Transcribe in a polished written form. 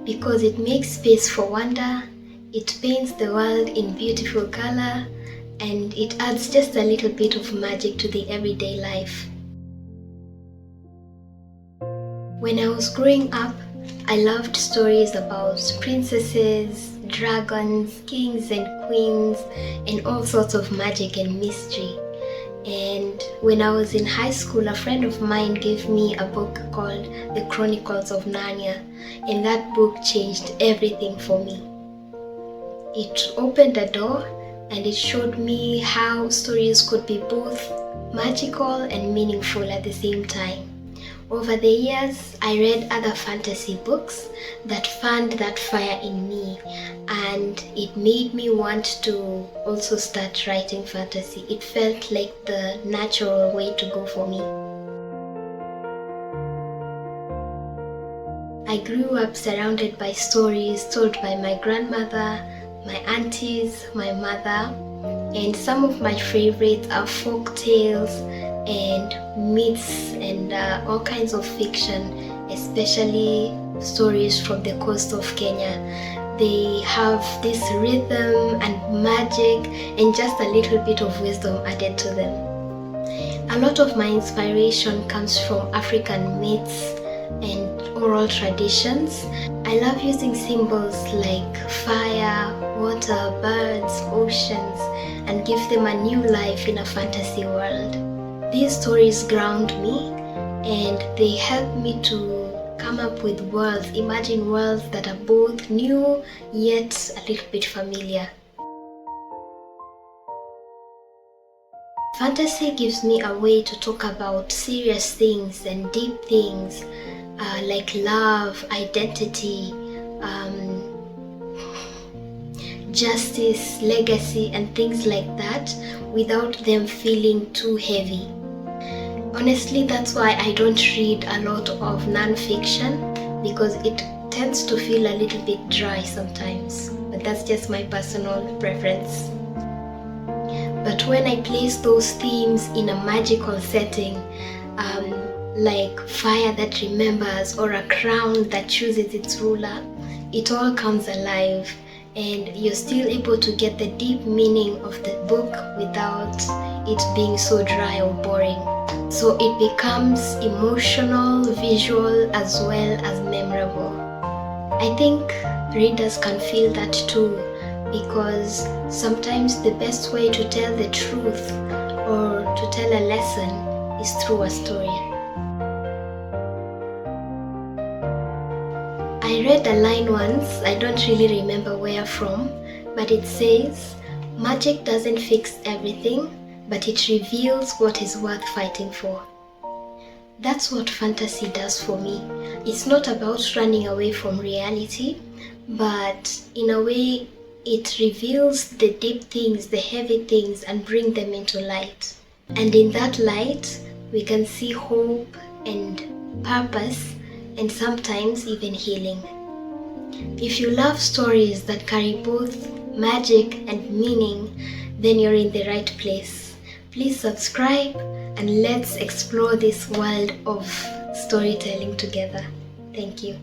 because it makes space for wonder, it paints the world in beautiful color, and it adds just a little bit of magic to the everyday life. When I was growing up, I loved stories about princesses, dragons, kings and queens, and all sorts of magic and mystery. And when I was in high school, a friend of mine gave me a book called The Chronicles of Narnia, and that book changed everything for me. It opened a door and it showed me how stories could be both magical and meaningful at the same time. Over the years, I read other fantasy books that fanned that fire in me, and it made me want to also start writing fantasy. It felt like the natural way to go for me. I grew up surrounded by stories told by my grandmother, my aunties, my mother, and some of my favorites are folk tales and myths and all kinds of fiction, especially stories from the coast of Kenya. They have this rhythm and magic and just a little bit of wisdom added to them. A lot of my inspiration comes from African myths and oral traditions. I love using symbols like fire, water, birds, oceans, and give them a new life in a fantasy world. These stories ground me, and they help me to come up with worlds, imagine worlds that are both new yet a little bit familiar. Fantasy gives me a way to talk about serious things and deep things like love, identity, justice, legacy, and things like that without them feeling too heavy. Honestly, that's why I don't read a lot of non-fiction, because it tends to feel a little bit dry sometimes, but that's just my personal preference. But when I place those themes in a magical setting, like fire that remembers or a crown that chooses its ruler, it all comes alive, and you're still able to get the deep meaning of the book without it being so dry or boring. So it becomes emotional, visual, as well as memorable. I think readers can feel that too, because sometimes the best way to tell the truth or to tell a lesson is through a story. I read a line once, I don't really remember where from, but it says, "Magic doesn't fix everything, but it reveals what is worth fighting for." That's what fantasy does for me. It's not about running away from reality, but in a way, it reveals the deep things, the heavy things, and bring them into light. And in that light, we can see hope and purpose, and sometimes even healing. If you love stories that carry both magic and meaning, then you're in the right place. Please subscribe and let's explore this world of storytelling together. Thank you.